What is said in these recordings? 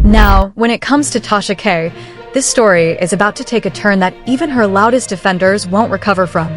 Now, when it comes to Tasha K, this story is about to take a turn that even her loudest defenders won't recover from.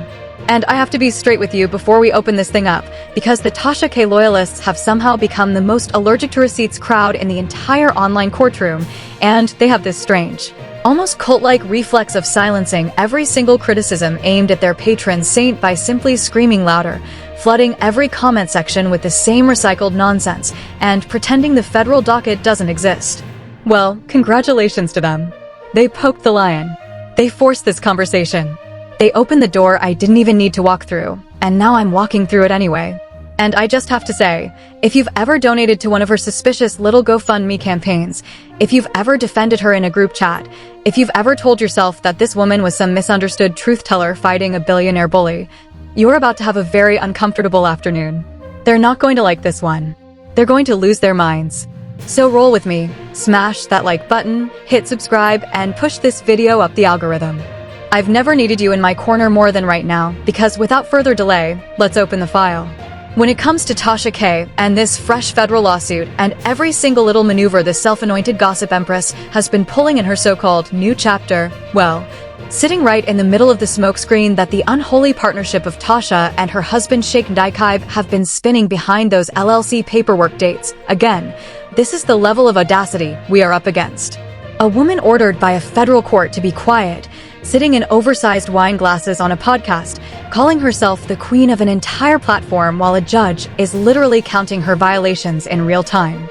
And I have to be straight with you before we open this thing up, because the Tasha K loyalists have somehow become the most allergic to receipts crowd in the entire online courtroom, and they have this strange, almost cult-like reflex of silencing every single criticism aimed at their patron saint by simply screaming louder, flooding every comment section with the same recycled nonsense, and pretending the federal docket doesn't exist. Well, congratulations to them. They poked the lion. They forced this conversation. They opened the door I didn't even need to walk through, and now I'm walking through it anyway. And I just have to say, if you've ever donated to one of her suspicious little GoFundMe campaigns, if you've ever defended her in a group chat, if you've ever told yourself that this woman was some misunderstood truth-teller fighting a billionaire bully, you're about to have a very uncomfortable afternoon. They're not going to like this one. They're going to lose their minds. So roll with me, smash that like button, hit subscribe, and push this video up the algorithm. I've never needed you in my corner more than right now, because without further delay, let's open the file. When it comes to Tasha K and this fresh federal lawsuit and every single little maneuver the self-anointed gossip empress has been pulling in her so-called new chapter, well, sitting right in the middle of the smokescreen that the unholy partnership of Tasha and her husband Cheick Ndikibe have been spinning behind those LLC paperwork dates. Again, this is the level of audacity we are up against. A woman ordered by a federal court to be quiet, sitting in oversized wine glasses on a podcast, calling herself the queen of an entire platform while a judge is literally counting her violations in real time.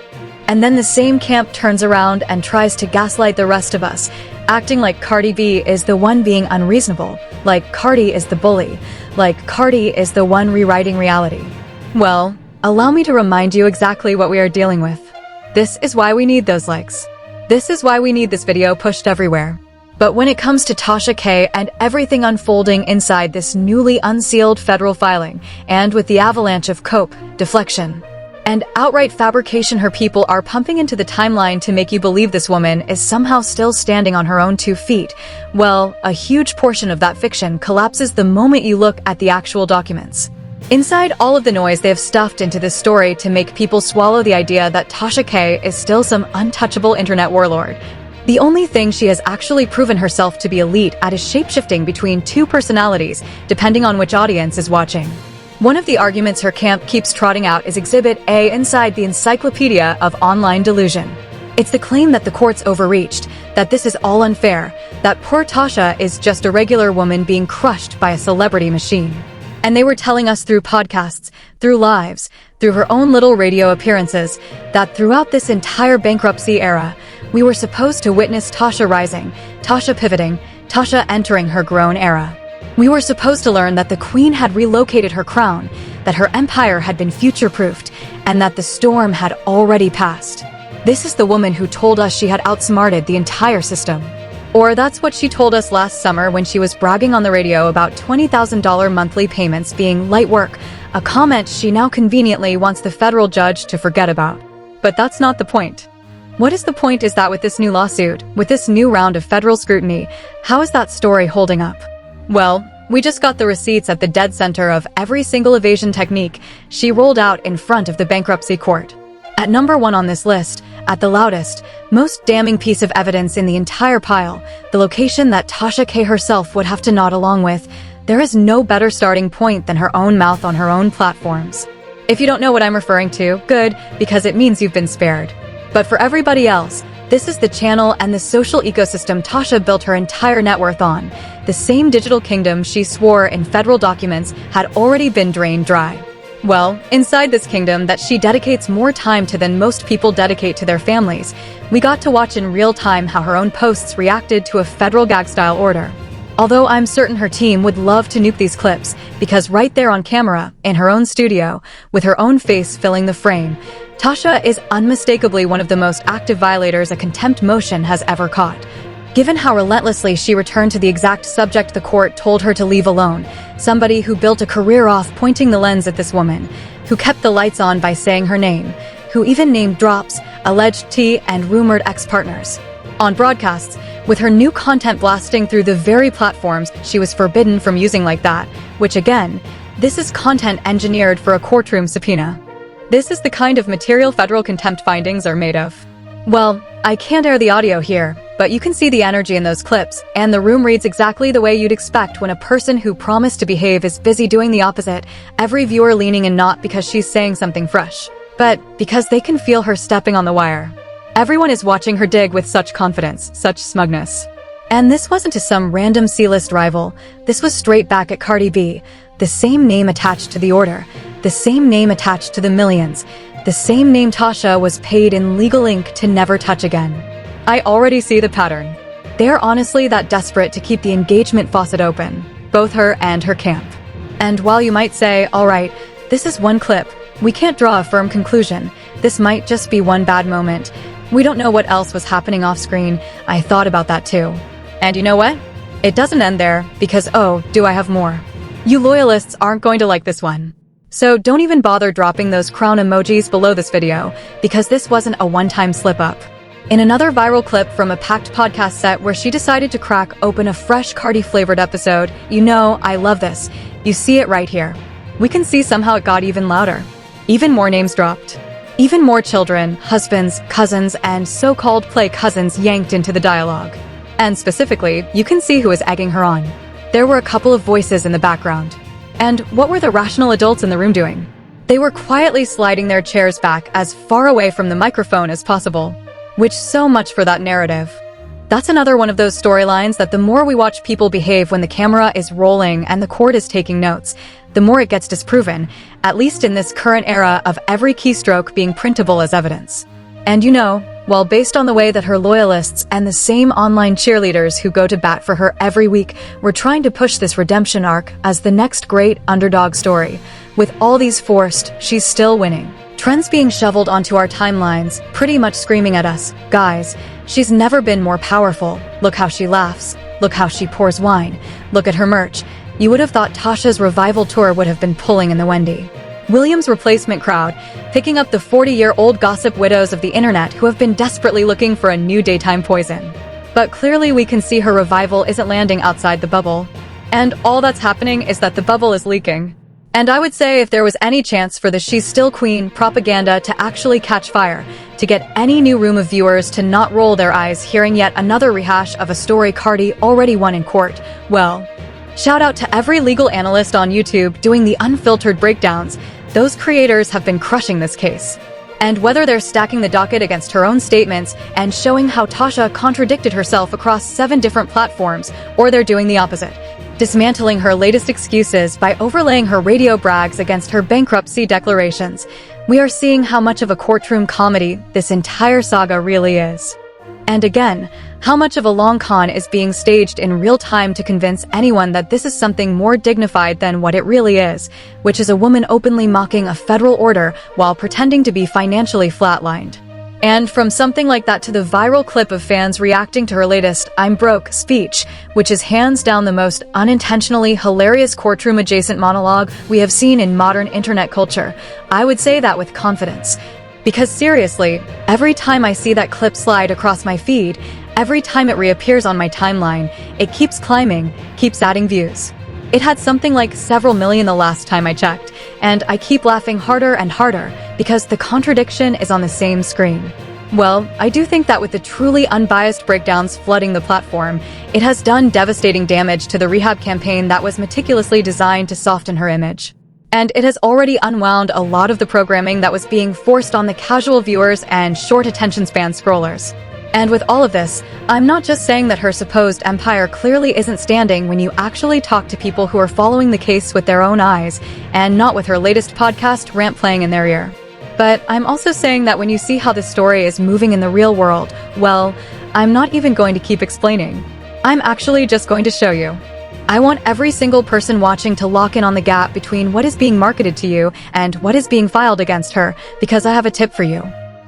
And then the same camp turns around and tries to gaslight the rest of us, acting like Cardi B is the one being unreasonable, like Cardi is the bully, like Cardi is the one rewriting reality. Well, allow me to remind you exactly what we are dealing with. This is why we need those likes. This is why we need this video pushed everywhere. But when it comes to Tasha K and everything unfolding inside this newly unsealed federal filing, and with the avalanche of cope, deflection, and outright fabrication her people are pumping into the timeline to make you believe this woman is somehow still standing on her own 2 feet, well, a huge portion of that fiction collapses the moment you look at the actual documents. Inside all of the noise they have stuffed into this story to make people swallow the idea that Tasha K is still some untouchable internet warlord, the only thing she has actually proven herself to be elite at is shapeshifting between 2 personalities, depending on which audience is watching. One of the arguments her camp keeps trotting out is Exhibit A inside the Encyclopedia of Online Delusion. It's the claim that the courts overreached, that this is all unfair, that poor Tasha is just a regular woman being crushed by a celebrity machine. And they were telling us through podcasts, through lives, through her own little radio appearances, that throughout this entire bankruptcy era, we were supposed to witness Tasha rising, Tasha pivoting, Tasha entering her grown era. We were supposed to learn that the queen had relocated her crown, that her empire had been future-proofed, and that the storm had already passed. This is the woman who told us she had outsmarted the entire system. Or that's what she told us last summer when she was bragging on the radio about $20,000 monthly payments being light work, a comment she now conveniently wants the federal judge to forget about. But that's not the point. What is the point is that with this new lawsuit, with this new round of federal scrutiny, how is that story holding up? Well, we just got the receipts at the dead center of every single evasion technique she rolled out in front of the bankruptcy court. At number 1 on this list, at the loudest, most damning piece of evidence in the entire pile, the location that Tasha K herself would have to nod along with, there is no better starting point than her own mouth on her own platforms. If you don't know what I'm referring to, good, because it means you've been spared. But for everybody else, this is the channel and the social ecosystem Tasha built her entire net worth on. The same digital kingdom she swore in federal documents had already been drained dry. Well, inside this kingdom that she dedicates more time to than most people dedicate to their families, we got to watch in real time how her own posts reacted to a federal gag-style order. Although I'm certain her team would love to nuke these clips, because right there on camera, in her own studio, with her own face filling the frame, Tasha is unmistakably one of the most active violators a contempt motion has ever caught. Given how relentlessly she returned to the exact subject the court told her to leave alone, somebody who built a career off pointing the lens at this woman, who kept the lights on by saying her name, who even named drops, alleged tea, and rumored ex-partners. On broadcasts, with her new content blasting through the very platforms she was forbidden from using like that, which again, this is content engineered for a courtroom subpoena. This is the kind of material federal contempt findings are made of. Well, I can't air the audio here, but you can see the energy in those clips, and the room reads exactly the way you'd expect when a person who promised to behave is busy doing the opposite, every viewer leaning in not because she's saying something fresh, but because they can feel her stepping on the wire. Everyone is watching her dig with such confidence, such smugness. And this wasn't to some random C-list rival. This was straight back at Cardi B, the same name attached to the order, the same name attached to the millions, the same name Tasha was paid in legal ink to never touch again. I already see the pattern. They're honestly that desperate to keep the engagement faucet open, both her and her camp. And while you might say, alright, this is one clip, we can't draw a firm conclusion, this might just be one bad moment, we don't know what else was happening off screen, I thought about that too. And you know what? It doesn't end there, because oh, do I have more. You loyalists aren't going to like this one. So don't even bother dropping those crown emojis below this video, because this wasn't a one-time slip-up. In another viral clip from a packed podcast set where she decided to crack open a fresh Cardi-flavored episode, you know, I love this. You see it right here. We can see somehow it got even louder. Even more names dropped. Even more children, husbands, cousins, and so-called play cousins yanked into the dialogue. And specifically, you can see who is egging her on. There were a couple of voices in the background. And what were the rational adults in the room doing? They were quietly sliding their chairs back as far away from the microphone as possible. Which so much for that narrative. That's another one of those storylines that the more we watch people behave when the camera is rolling and the court is taking notes, the more it gets disproven, at least in this current era of every keystroke being printable as evidence. And you know, well, based on the way that her loyalists and the same online cheerleaders who go to bat for her every week were trying to push this redemption arc as the next great underdog story, with all these forced, she's still winning. Trends being shoveled onto our timelines, pretty much screaming at us, guys, she's never been more powerful. Look how she laughs. Look how she pours wine. Look at her merch. You would have thought Tasha's revival tour would have been pulling in the Wendy Williams replacement crowd, picking up the 40-year-old gossip widows of the internet who have been desperately looking for a new daytime poison. But clearly we can see her revival isn't landing outside the bubble. And all that's happening is that the bubble is leaking. And I would say if there was any chance for the she's still queen propaganda to actually catch fire, to get any new room of viewers to not roll their eyes hearing yet another rehash of a story Cardi already won in court, well, shout out to every legal analyst on YouTube doing the unfiltered breakdowns. Those creators have been crushing this case. And whether they're stacking the docket against her own statements and showing how Tasha contradicted herself across 7 different platforms, or they're doing the opposite, dismantling her latest excuses by overlaying her radio brags against her bankruptcy declarations, we are seeing how much of a courtroom comedy this entire saga really is. And again, how much of a long con is being staged in real time to convince anyone that this is something more dignified than what it really is, which is a woman openly mocking a federal order while pretending to be financially flatlined. And from something like that to the viral clip of fans reacting to her latest "I'm broke" speech, which is hands down the most unintentionally hilarious courtroom-adjacent monologue we have seen in modern internet culture, I would say that with confidence. Because seriously, every time I see that clip slide across my feed, every time it reappears on my timeline, it keeps climbing, keeps adding views. It had something like several million the last time I checked, and I keep laughing harder and harder because the contradiction is on the same screen. Well, I do think that with the truly unbiased breakdowns flooding the platform, it has done devastating damage to the rehab campaign that was meticulously designed to soften her image. And it has already unwound a lot of the programming that was being forced on the casual viewers and short attention span scrollers. And with all of this, I'm not just saying that her supposed empire clearly isn't standing when you actually talk to people who are following the case with their own eyes, and not with her latest podcast rant playing in their ear. But I'm also saying that when you see how this story is moving in the real world, well, I'm not even going to keep explaining. I'm actually just going to show you. I want every single person watching to lock in on the gap between what is being marketed to you and what is being filed against her, because I have a tip for you.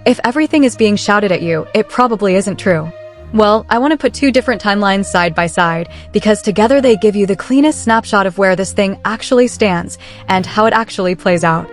If everything is being shouted at you, it probably isn't true. Well, I want to put 2 different timelines side by side, because together they give you the cleanest snapshot of where this thing actually stands and how it actually plays out.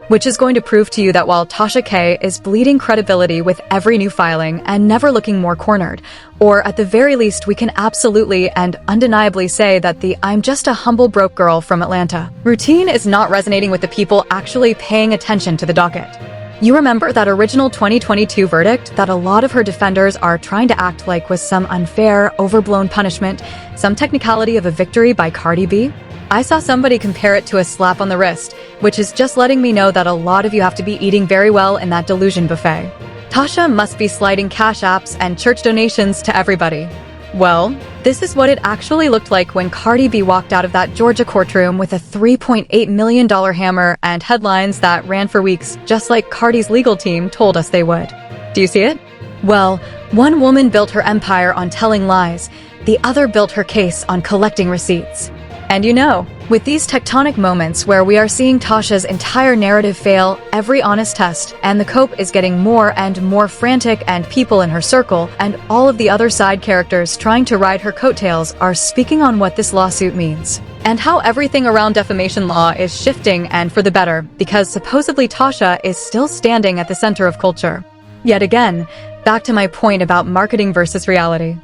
Which is going to prove to you that while Tasha K is bleeding credibility with every new filing and never looking more cornered, or at the very least we can absolutely and undeniably say that the "I'm just a humble broke girl from Atlanta" routine is not resonating with the people actually paying attention to the docket. You remember that original 2022 verdict that a lot of her defenders are trying to act like was some unfair, overblown punishment, some technicality of a victory by Cardi B? I saw somebody compare it to a slap on the wrist, which is just letting me know that a lot of you have to be eating very well in that delusion buffet. Tasha must be sliding cash apps and church donations to everybody. Well, this is what it actually looked like when Cardi B walked out of that Georgia courtroom with a $3.8 million hammer and headlines that ran for weeks, just like Cardi's legal team told us they would. Do you see it? Well, one woman built her empire on telling lies, the other built her case on collecting receipts. And you know, with these tectonic moments where we are seeing Tasha's entire narrative fail every honest test, and the cope is getting more and more frantic, and people in her circle and all of the other side characters trying to ride her coattails are speaking on what this lawsuit means, and how everything around defamation law is shifting and for the better, because supposedly Tasha is still standing at the center of culture. Yet again, back to my point about marketing versus reality.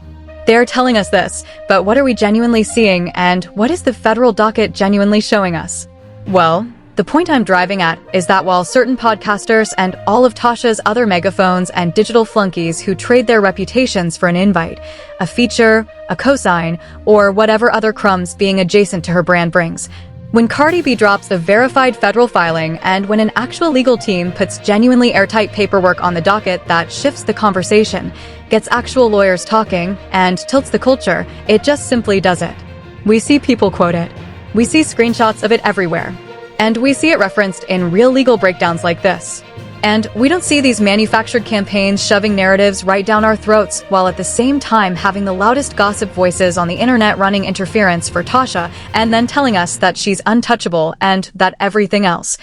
They're telling us this, but what are we genuinely seeing, and what is the federal docket genuinely showing us? Well, the point I'm driving at is that while certain podcasters and all of Tasha's other megaphones and digital flunkies who trade their reputations for an invite, a feature, a cosign, or whatever other crumbs being adjacent to her brand brings, when Cardi B drops a verified federal filing and when an actual legal team puts genuinely airtight paperwork on the docket that shifts the conversation, gets actual lawyers talking, and tilts the culture, it just simply does it. We see people quote it. We see screenshots of it everywhere. And we see it referenced in real legal breakdowns like this. And we don't see these manufactured campaigns shoving narratives right down our throats while at the same time having the loudest gossip voices on the internet running interference for Tasha and then telling us that she's untouchable and that everything else,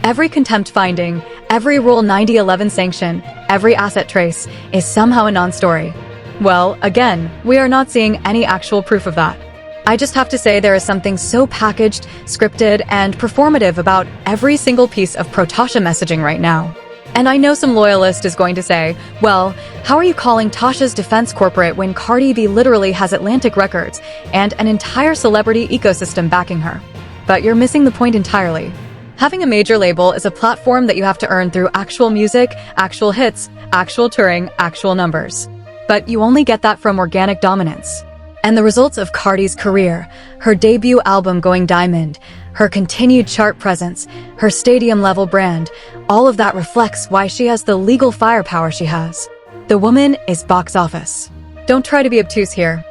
every contempt finding, every Rule 9011 sanction, every asset trace, is somehow a non-story. Well, again, we are not seeing any actual proof of that. I just have to say there is something so packaged, scripted, and performative about every single piece of pro-Tasha messaging right now. And I know some loyalist is going to say, well, how are you calling Tasha's defense corporate when Cardi B literally has Atlantic Records and an entire celebrity ecosystem backing her? But you're missing the point entirely. Having a major label is a platform that you have to earn through actual music, actual hits, actual touring, actual numbers. But you only get that from organic dominance. And the results of Cardi's career, her debut album going diamond, her continued chart presence, her stadium-level brand, all of that reflects why she has the legal firepower she has. The woman is box office. Don't try to be obtuse here.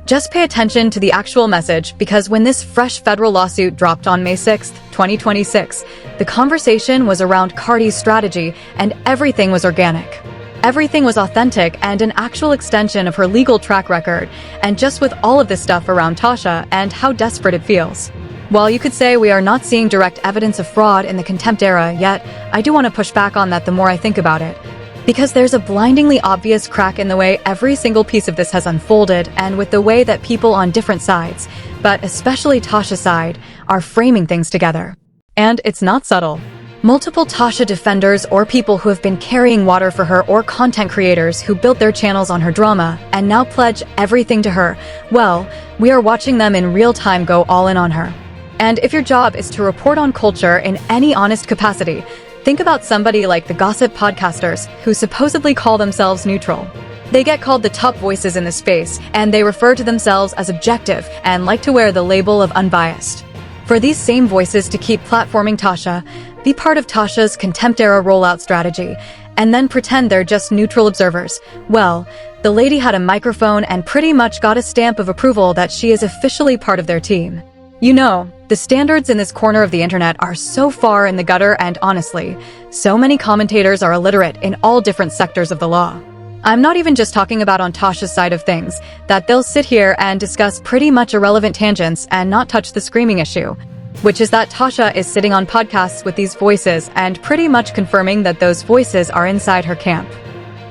Just pay attention to the actual message, because when this fresh federal lawsuit dropped on May 6, 2026, the conversation was around Cardi's strategy and everything was organic. Everything was authentic and an actual extension of her legal track record, and just with all of this stuff around Tasha and how desperate it feels. While you could say we are not seeing direct evidence of fraud in the contempt era yet, I do want to push back on that the more I think about it. Because there's a blindingly obvious crack in the way every single piece of this has unfolded and with the way that people on different sides, but especially Tasha's side, are framing things together. And it's not subtle. Multiple Tasha defenders or people who have been carrying water for her or content creators who built their channels on her drama and now pledge everything to her, well, we are watching them in real time go all in on her. And if your job is to report on culture in any honest capacity, think about somebody like the gossip podcasters who supposedly call themselves neutral. They get called the top voices in the space, and they refer to themselves as objective and like to wear the label of unbiased. For these same voices to keep platforming Tasha, be part of Tasha's contempt era rollout strategy, and then pretend they're just neutral observers, well, the lady had a microphone and pretty much got a stamp of approval that she is officially part of their team. You know, the standards in this corner of the internet are so far in the gutter, and honestly, so many commentators are illiterate in all different sectors of the law. I'm not even just talking about on Tasha's side of things, that they'll sit here and discuss pretty much irrelevant tangents and not touch the screaming issue, which is that Tasha is sitting on podcasts with these voices and pretty much confirming that those voices are inside her camp.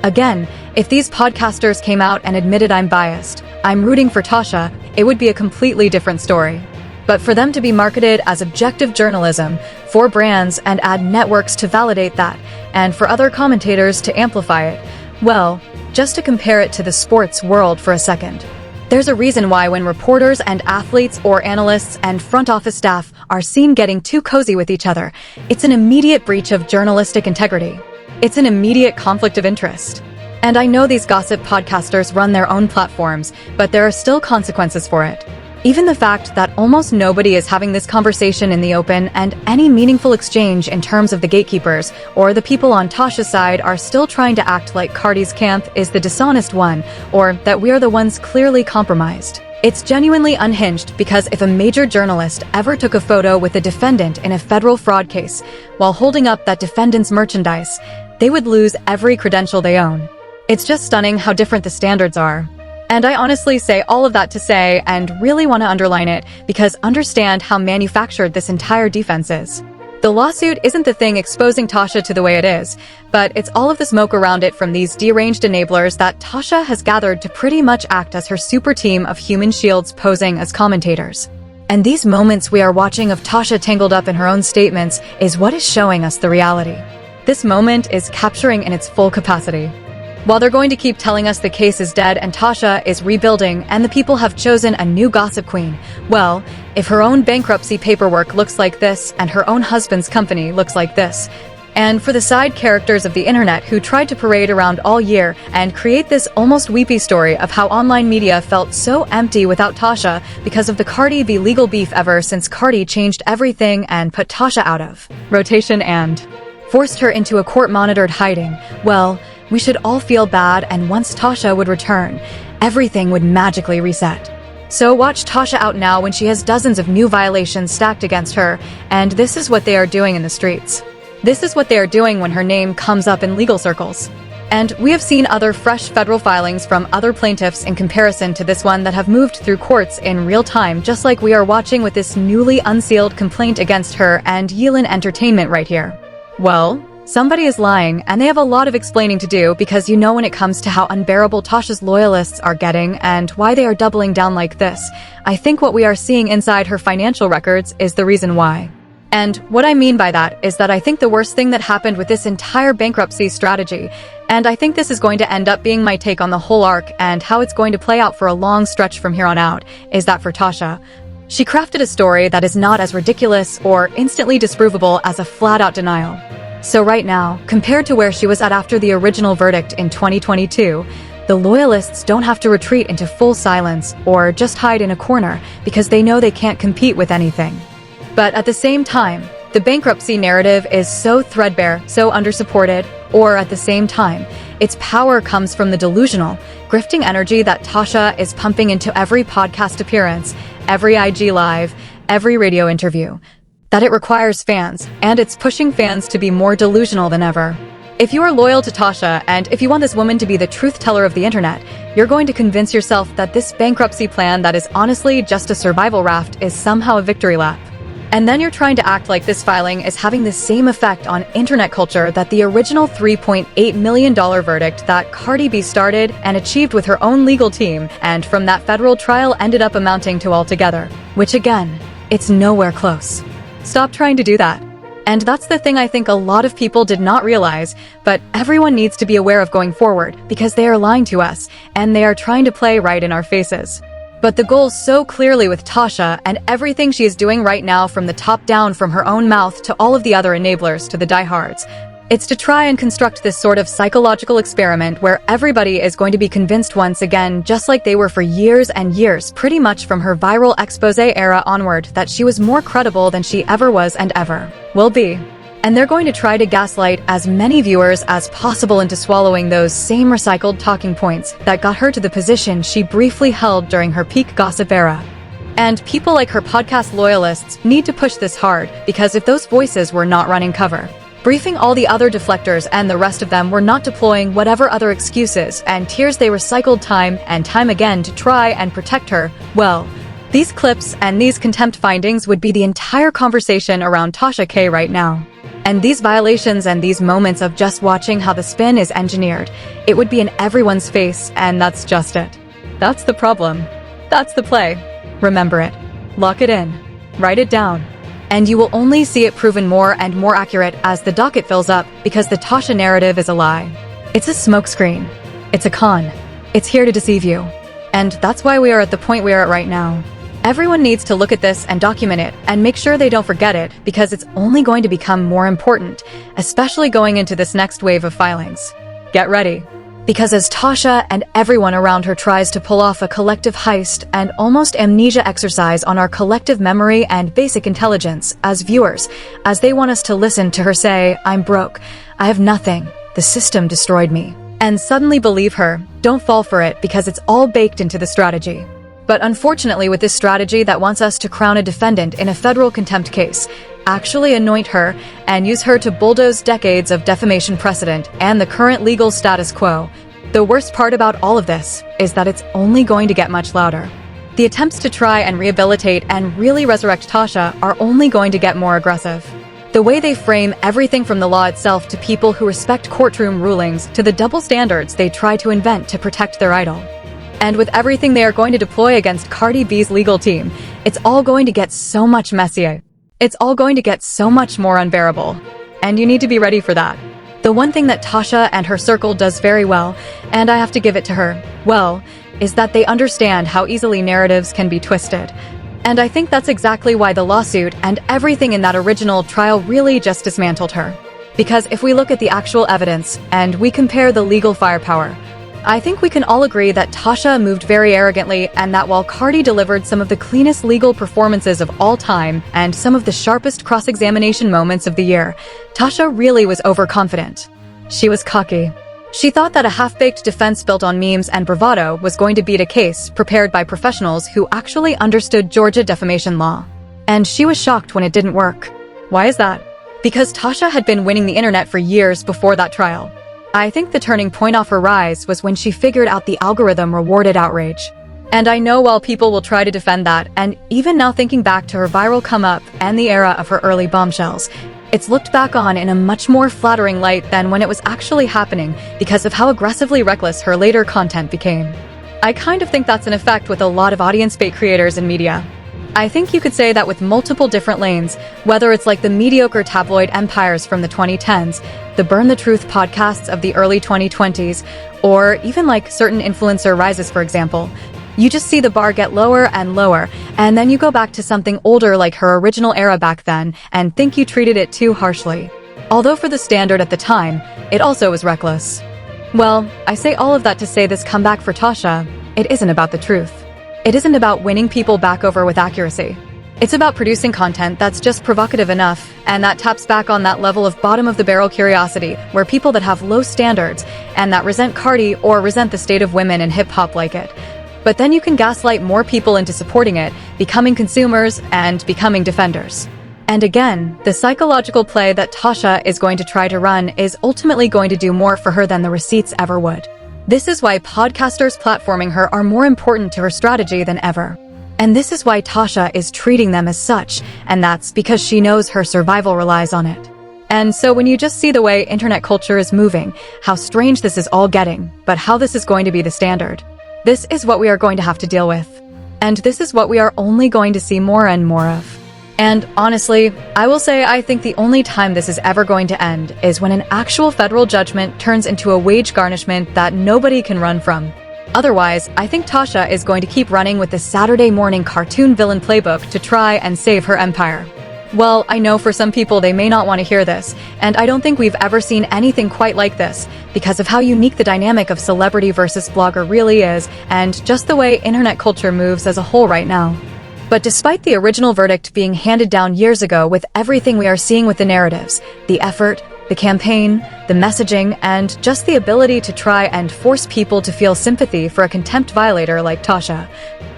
Again, if these podcasters came out and admitted I'm biased, I'm rooting for Tasha, it would be a completely different story. But for them to be marketed as objective journalism, for brands and ad networks to validate that, and for other commentators to amplify it, well, just to compare it to the sports world for a second. There's a reason why when reporters and athletes or analysts and front office staff are seen getting too cozy with each other, it's an immediate breach of journalistic integrity. It's an immediate conflict of interest. And I know these gossip podcasters run their own platforms, but there are still consequences for it. Even the fact that almost nobody is having this conversation in the open and any meaningful exchange in terms of the gatekeepers or the people on Tasha's side are still trying to act like Cardi's camp is the dishonest one, or that we are the ones clearly compromised. It's genuinely unhinged because if a major journalist ever took a photo with a defendant in a federal fraud case while holding up that defendant's merchandise, they would lose every credential they own. It's just stunning how different the standards are. And I honestly say all of that to say, and really want to underline it, because understand how manufactured this entire defense is. The lawsuit isn't the thing exposing Tasha to the way it is, but it's all of the smoke around it from these deranged enablers that Tasha has gathered to pretty much act as her super team of human shields posing as commentators. And these moments we are watching of Tasha tangled up in her own statements is what is showing us the reality. This moment is capturing in its full capacity. While they're going to keep telling us the case is dead and Tasha is rebuilding and the people have chosen a new gossip queen, well, if her own bankruptcy paperwork looks like this and her own husband's company looks like this, and for the side characters of the internet who tried to parade around all year and create this almost weepy story of how online media felt so empty without Tasha because of the Cardi B legal beef ever since Cardi changed everything and put Tasha out of rotation and forced her into a court-monitored hiding, well, we should all feel bad, and once Tasha would return, everything would magically reset. So watch Tasha out now when she has dozens of new violations stacked against her, and this is what they are doing in the streets. This is what they are doing when her name comes up in legal circles. And we have seen other fresh federal filings from other plaintiffs in comparison to this one that have moved through courts in real time, just like we are watching with this newly unsealed complaint against her and Yelen Entertainment right here. Well, somebody is lying, and they have a lot of explaining to do because you know when it comes to how unbearable Tasha's loyalists are getting and why they are doubling down like this, I think what we are seeing inside her financial records is the reason why. And what I mean by that is that I think the worst thing that happened with this entire bankruptcy strategy, and I think this is going to end up being my take on the whole arc and how it's going to play out for a long stretch from here on out, is that for Tasha, she crafted a story that is not as ridiculous or instantly disprovable as a flat-out denial. So right now, compared to where she was at after the original verdict in 2022, the loyalists don't have to retreat into full silence or just hide in a corner because they know they can't compete with anything. But at the same time, the bankruptcy narrative is so threadbare, so undersupported, or at the same time, its power comes from the delusional, grifting energy that Tasha is pumping into every podcast appearance, every IG live, every radio interview, that it requires fans, and it's pushing fans to be more delusional than ever. If you are loyal to Tasha, and if you want this woman to be the truth teller of the internet, you're going to convince yourself that this bankruptcy plan that is honestly just a survival raft is somehow a victory lap. And then you're trying to act like this filing is having the same effect on internet culture that the original $3.8 million verdict that Cardi B started and achieved with her own legal team, and from that federal trial ended up amounting to altogether. Which again, it's nowhere close. Stop trying to do that. And that's the thing I think a lot of people did not realize, but everyone needs to be aware of going forward because they are lying to us, and they are trying to play right in our faces. But the goal so clearly with Tasha and everything she is doing right now from the top down, from her own mouth to all of the other enablers to the diehards, it's to try and construct this sort of psychological experiment where everybody is going to be convinced once again, just like they were for years and years, pretty much from her viral expose era onward, that she was more credible than she ever was and ever will be. And they're going to try to gaslight as many viewers as possible into swallowing those same recycled talking points that got her to the position she briefly held during her peak gossip era. And people like her podcast loyalists need to push this hard, because if those voices were not running cover, briefing all the other deflectors and the rest of them were not deploying whatever other excuses and tears they recycled time and time again to try and protect her, well, these clips and these contempt findings would be the entire conversation around Tasha K right now. And these violations and these moments of just watching how the spin is engineered, it would be in everyone's face, and that's just it. That's the problem. That's the play. Remember it. Lock it in. Write it down. And you will only see it proven more and more accurate as the docket fills up, because the Tasha narrative is a lie. It's a smokescreen. It's a con. It's here to deceive you. And that's why we are at the point we are at right now. Everyone needs to look at this and document it and make sure they don't forget it because it's only going to become more important, especially going into this next wave of filings. Get ready. Because as Tasha and everyone around her tries to pull off a collective heist and almost amnesia exercise on our collective memory and basic intelligence as viewers, as they want us to listen to her say, "I'm broke, I have nothing, the system destroyed me," and suddenly believe her, don't fall for it because it's all baked into the strategy. But unfortunately, with this strategy that wants us to crown a defendant in a federal contempt case, actually anoint her and use her to bulldoze decades of defamation precedent and the current legal status quo, the worst part about all of this is that it's only going to get much louder. The attempts to try and rehabilitate and really resurrect Tasha are only going to get more aggressive. The way they frame everything from the law itself to people who respect courtroom rulings to the double standards they try to invent to protect their idol. And with everything they are going to deploy against Cardi B's legal team, it's all going to get so much messier. It's all going to get so much more unbearable. And you need to be ready for that. The one thing that Tasha and her circle does very well, and I have to give it to her, well, is that they understand how easily narratives can be twisted. And I think that's exactly why the lawsuit and everything in that original trial really just dismantled her. Because if we look at the actual evidence and we compare the legal firepower, I think we can all agree that Tasha moved very arrogantly and that while Cardi delivered some of the cleanest legal performances of all time and some of the sharpest cross-examination moments of the year, Tasha really was overconfident. She was cocky. She thought that a half-baked defense built on memes and bravado was going to beat a case prepared by professionals who actually understood Georgia defamation law. And she was shocked when it didn't work. Why is that? Because Tasha had been winning the internet for years before that trial. I think the turning point off her rise was when she figured out the algorithm rewarded outrage. And I know while people will try to defend that, and even now thinking back to her viral come-up and the era of her early bombshells, it's looked back on in a much more flattering light than when it was actually happening because of how aggressively reckless her later content became. I kind of think that's an effect with a lot of audience bait creators and media. I think you could say that with multiple different lanes, whether it's like the mediocre tabloid empires from the 2010s, the Burn the Truth podcasts of the early 2020s, or even like certain influencer rises, for example. You just see the bar get lower and lower, and then you go back to something older like her original era back then and think you treated it too harshly. Although for the standard at the time, it also was reckless. Well, I say all of that to say this comeback for Tasha, it isn't about the truth. It isn't about winning people back over with accuracy. It's about producing content that's just provocative enough, and that taps back on that level of bottom-of-the-barrel curiosity, where people that have low standards, and that resent Cardi or resent the state of women in hip-hop like it. But then you can gaslight more people into supporting it, becoming consumers, and becoming defenders. And again, the psychological play that Tasha is going to try to run is ultimately going to do more for her than the receipts ever would. This is why podcasters platforming her are more important to her strategy than ever. And this is why Tasha is treating them as such, and that's because she knows her survival relies on it. And so when you just see the way internet culture is moving, how strange this is all getting, but how this is going to be the standard, this is what we are going to have to deal with. And this is what we are only going to see more and more of. And honestly, I will say I think the only time this is ever going to end is when an actual federal judgment turns into a wage garnishment that nobody can run from. Otherwise, I think Tasha is going to keep running with the Saturday morning cartoon villain playbook to try and save her empire. Well, I know for some people they may not want to hear this, and I don't think we've ever seen anything quite like this, because of how unique the dynamic of celebrity versus blogger really is, and just the way internet culture moves as a whole right now. But despite the original verdict being handed down years ago with everything we are seeing with the narratives, the effort, the campaign, the messaging, and just the ability to try and force people to feel sympathy for a contempt violator like Tasha,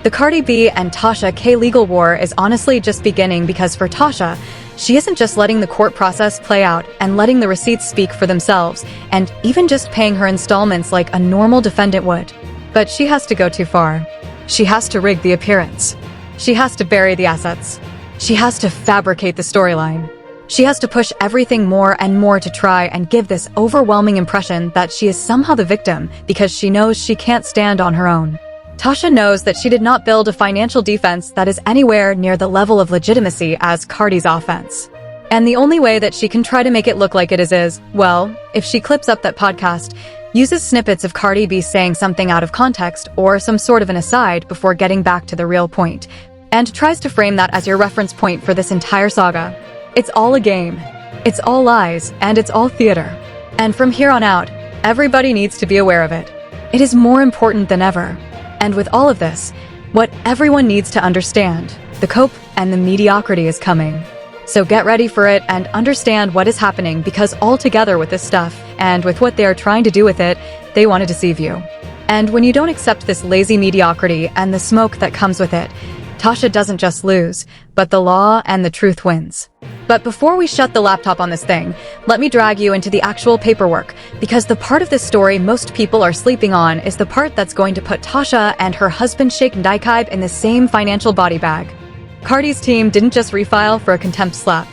the Cardi B and Tasha K legal war is honestly just beginning because for Tasha, she isn't just letting the court process play out and letting the receipts speak for themselves and even just paying her installments like a normal defendant would. But she has to go too far. She has to rig the appearance. She has to bury the assets. She has to fabricate the storyline. She has to push everything more and more to try and give this overwhelming impression that she is somehow the victim because she knows she can't stand on her own. Tasha knows that she did not build a financial defense that is anywhere near the level of legitimacy as Cardi's offense. And the only way that she can try to make it look like it is, well, if she clips up that podcast, uses snippets of Cardi B saying something out of context or some sort of an aside before getting back to the real point. and tries to frame that as your reference point for this entire saga. It's all a game. It's all lies, and it's all theater. And from here on out, everybody needs to be aware of it. It is more important than ever. And with all of this, what everyone needs to understand, the cope and the mediocrity is coming. So get ready for it and understand what is happening, because all together with this stuff and with what they are trying to do with it, they want to deceive you. And when you don't accept this lazy mediocrity and the smoke that comes with it, Tasha doesn't just lose, but the law and the truth wins. But before we shut the laptop on this thing, let me drag you into the actual paperwork, because the part of this story most people are sleeping on is the part that's going to put Tasha and her husband Cheick Ndikibe in the same financial body bag. Cardi's team didn't just refile for a contempt slap.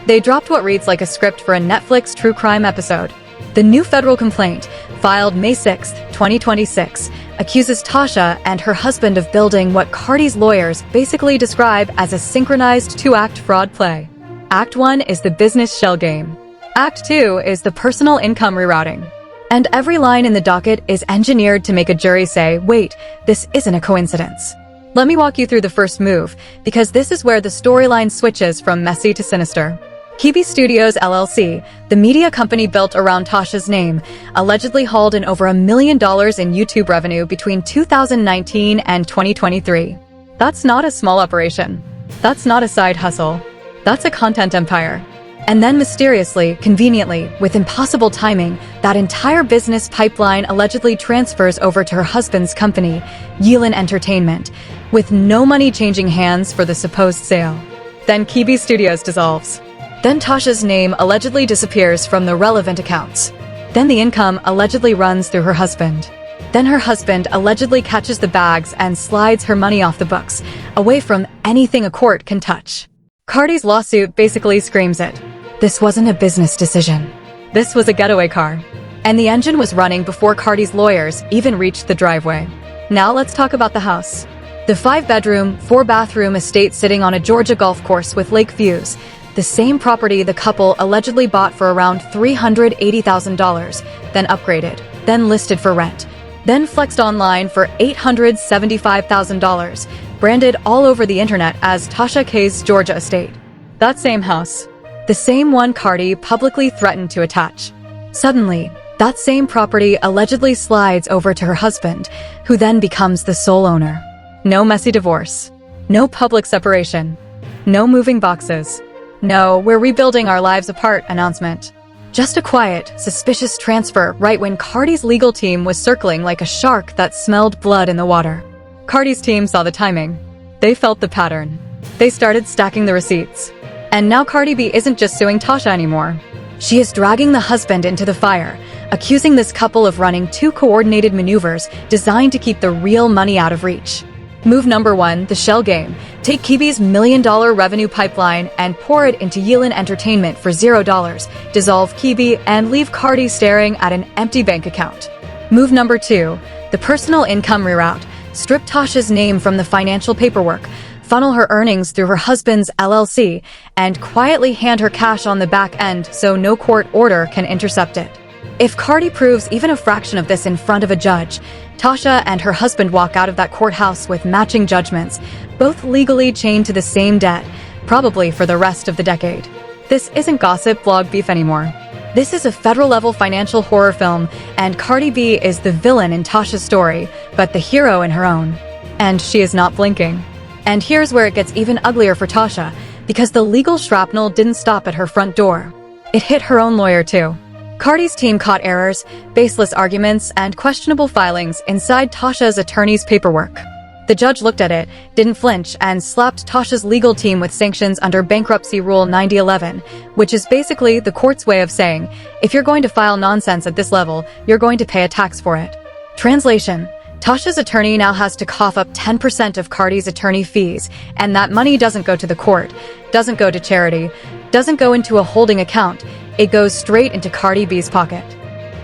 They dropped what reads like a script for a Netflix true crime episode. The new federal complaint, filed May 6, 2026, accuses Tasha and her husband of building what Cardi's lawyers basically describe as a synchronized two-act fraud play. Act 1 is the business shell game. Act 2 is the personal income rerouting. And every line in the docket is engineered to make a jury say, wait, this isn't a coincidence. Let me walk you through the first move, because this is where the storyline switches from messy to sinister. Keebi Studios LLC, the media company built around Tasha's name, allegedly hauled in over $1 million in YouTube revenue between 2019 and 2023. That's not a small operation. That's not a side hustle. That's a content empire. And then mysteriously, conveniently, with impossible timing, that entire business pipeline allegedly transfers over to her husband's company, Yelen Entertainment, with no money changing hands for the supposed sale. Then Keebi Studios dissolves. Then Tasha's name allegedly disappears from the relevant accounts. Then the income allegedly runs through her husband. Then her husband allegedly catches the bags and slides her money off the books, away from anything a court can touch. Cardi's lawsuit basically screams it. This wasn't a business decision. This was a getaway car. And the engine was running before Cardi's lawyers even reached the driveway. Now let's talk about the house. The 5-bedroom, 4-bathroom estate sitting on a Georgia golf course with lake views. The same property the couple allegedly bought for around $380,000, then upgraded, then listed for rent, then flexed online for $875,000, branded all over the internet as Tasha K's Georgia estate. That same house. The same one Cardi publicly threatened to attach. Suddenly, that same property allegedly slides over to her husband, who then becomes the sole owner. No messy divorce. No public separation. No moving boxes. No, we're rebuilding our lives apart announcement. Just a quiet, suspicious transfer right when Cardi's legal team was circling like a shark that smelled blood in the water. Cardi's team saw the timing. They felt the pattern. They started stacking the receipts. And now Cardi B isn't just suing Tasha anymore. She is dragging the husband into the fire, accusing this couple of running 2 coordinated maneuvers designed to keep the real money out of reach. Move number 1, the shell game. Take Keebi's $1 million revenue pipeline and pour it into Yelen Entertainment for $0. Dissolve Keebi and leave Cardi staring at an empty bank account. Move number 2, the personal income reroute. Strip Tasha's name from the financial paperwork, funnel her earnings through her husband's LLC, and quietly hand her cash on the back end so no court order can intercept it. If Cardi proves even a fraction of this in front of a judge, Tasha and her husband walk out of that courthouse with matching judgments, both legally chained to the same debt, probably for the rest of the decade. This isn't gossip blog beef anymore. This is a federal-level financial horror film, and Cardi B is the villain in Tasha's story, but the hero in her own. And she is not blinking. And here's where it gets even uglier for Tasha, because the legal shrapnel didn't stop at her front door. It hit her own lawyer too. Cardi's team caught errors, baseless arguments, and questionable filings inside Tasha's attorney's paperwork. The judge looked at it, didn't flinch, and slapped Tasha's legal team with sanctions under Bankruptcy Rule 9011, which is basically the court's way of saying, if you're going to file nonsense at this level, you're going to pay a tax for it. Translation: Tasha's attorney now has to cough up 10% of Cardi's attorney fees, and that money doesn't go to the court, doesn't go to charity, doesn't go into a holding account, it goes straight into Cardi B's pocket.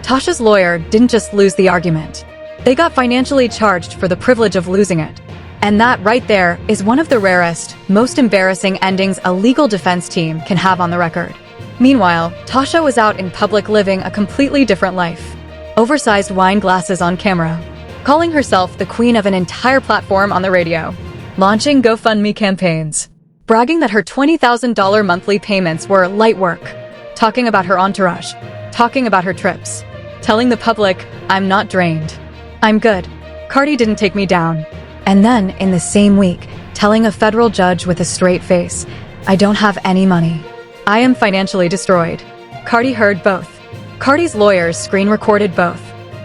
Tasha's lawyer didn't just lose the argument. They got financially charged for the privilege of losing it. And that right there is one of the rarest, most embarrassing endings a legal defense team can have on the record. Meanwhile, Tasha was out in public living a completely different life. Oversized wine glasses on camera. Calling herself the queen of an entire platform on the radio. launching GoFundMe campaigns, bragging that her $20,000 monthly payments were light work, talking about her entourage, talking about her trips, telling the public, "I'm not drained. I'm good. Cardi didn't take me down." And then, in the same week, telling a federal judge with a straight face, "I don't have any money. I am financially destroyed." Cardi heard both. Cardi's lawyers screen-recorded both.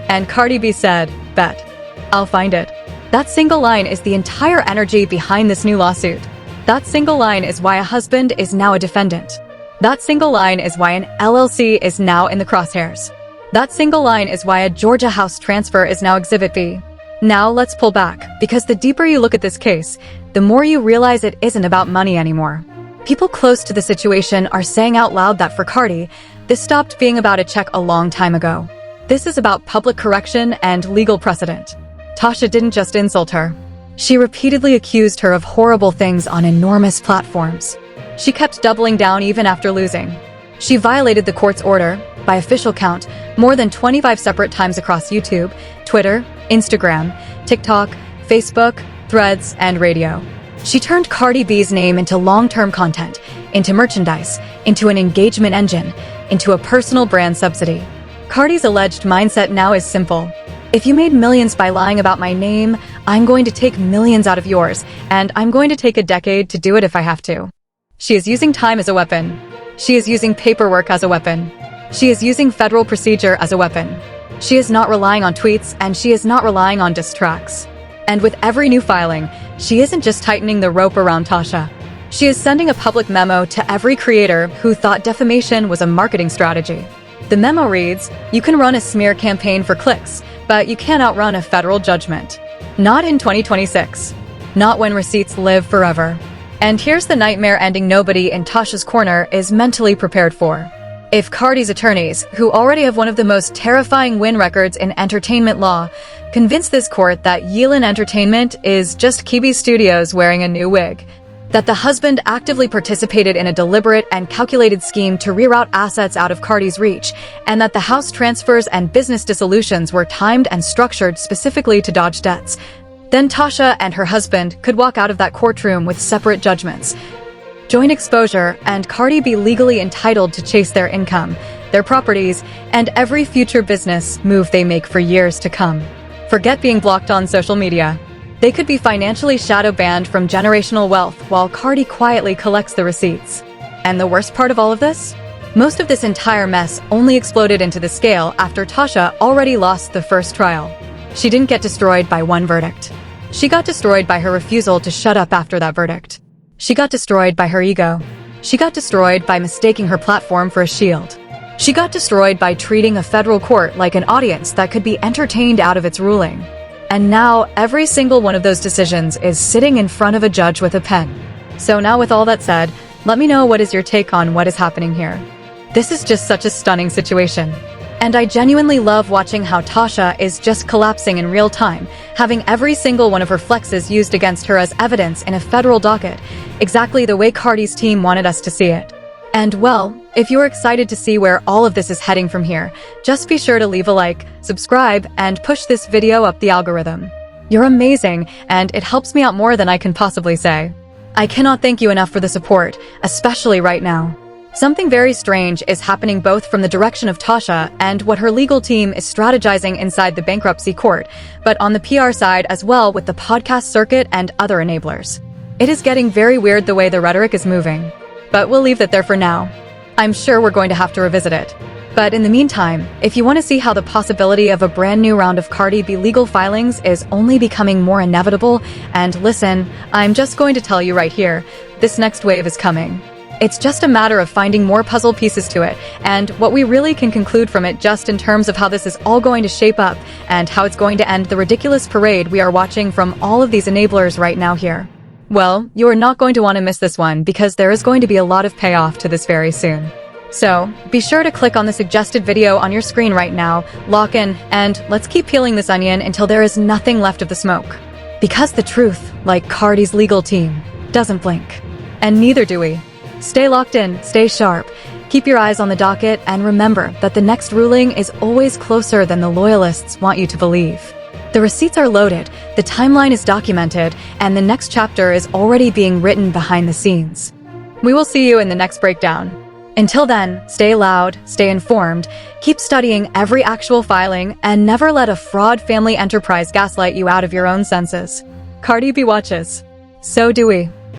And Cardi B said, "Bet. I'll find it." That single line is the entire energy behind this new lawsuit. That single line is why a husband is now a defendant. That single line is why an LLC is now in the crosshairs. That single line is why a Georgia house transfer is now Exhibit B. Now let's pull back, because the deeper you look at this case, the more you realize it isn't about money anymore. People close to the situation are saying out loud that for Cardi, this stopped being about a check a long time ago. This is about public correction and legal precedent. Tasha didn't just insult her. She repeatedly accused her of horrible things on enormous platforms. She kept doubling down even after losing. She violated the court's order, by official count, more than 25 separate times across YouTube, Twitter, Instagram, TikTok, Facebook, Threads, and radio. She turned Cardi B's name into long-term content, into merchandise, into an engagement engine, into a personal brand subsidy. Cardi's alleged mindset now is simple. If you made millions by lying about my name, I'm going to take millions out of yours, and I'm going to take a decade to do it if I have to. She is using time as a weapon. She is using paperwork as a weapon. She is using federal procedure as a weapon. She is not relying on tweets, and she is not relying on diss tracks. And with every new filing, she isn't just tightening the rope around Tasha. She is sending a public memo to every creator who thought defamation was a marketing strategy. The memo reads, "You can run a smear campaign for clicks, but you can't outrun a federal judgment. Not in 2026. Not when receipts live forever." And here's the nightmare ending nobody in Tasha's corner is mentally prepared for. If Cardi's attorneys, who already have one of the most terrifying win records in entertainment law, convince this court that Yelen Entertainment is just Keebi Studios wearing a new wig, that the husband actively participated in a deliberate and calculated scheme to reroute assets out of Cardi's reach, and that the house transfers and business dissolutions were timed and structured specifically to dodge debts, then Tasha and her husband could walk out of that courtroom with separate judgments, joint exposure, and Cardi be legally entitled to chase their income, their properties, and every future business move they make for years to come. Forget being blocked on social media. They could be financially shadow banned from generational wealth while Cardi quietly collects the receipts. And the worst part of all of this? Most of this entire mess only exploded into the scale after Tasha already lost the first trial. She didn't get destroyed by one verdict. She got destroyed by her refusal to shut up after that verdict. She got destroyed by her ego. She got destroyed by mistaking her platform for a shield. She got destroyed by treating a federal court like an audience that could be entertained out of its ruling. And now, every single one of those decisions is sitting in front of a judge with a pen. So now with all that said, let me know what is your take on what is happening here. This is just such a stunning situation. And I genuinely love watching how Tasha is just collapsing in real time, having every single one of her flexes used against her as evidence in a federal docket, exactly the way Cardi's team wanted us to see it. And well, if you're excited to see where all of this is heading from here, just be sure to leave a like, subscribe, and push this video up the algorithm. You're amazing, and it helps me out more than I can possibly say. I cannot thank you enough for the support, especially right now. Something very strange is happening both from the direction of Tasha and what her legal team is strategizing inside the bankruptcy court, but on the PR side as well with the podcast circuit and other enablers. It is getting very weird the way the rhetoric is moving. But we'll leave that there for now. I'm sure we're going to have to revisit it. But in the meantime, if you want to see how the possibility of a brand new round of Cardi B legal filings is only becoming more inevitable, and listen, I'm just going to tell you right here, this next wave is coming. It's just a matter of finding more puzzle pieces to it, and what we really can conclude from it just in terms of how this is all going to shape up, and how it's going to end the ridiculous parade we are watching from all of these enablers right now here. Well, you are not going to want to miss this one because there is going to be a lot of payoff to this very soon. So, be sure to click on the suggested video on your screen right now, lock in, and let's keep peeling this onion until there is nothing left of the smoke. Because the truth, like Cardi's legal team, doesn't blink. And neither do we. Stay locked in, stay sharp, keep your eyes on the docket, and remember that the next ruling is always closer than the loyalists want you to believe. The receipts are loaded, the timeline is documented, and the next chapter is already being written behind the scenes. We will see you in the next breakdown. Until then, stay loud, stay informed, keep studying every actual filing, and never let a fraud family enterprise gaslight you out of your own senses. Cardi B watches. So do we.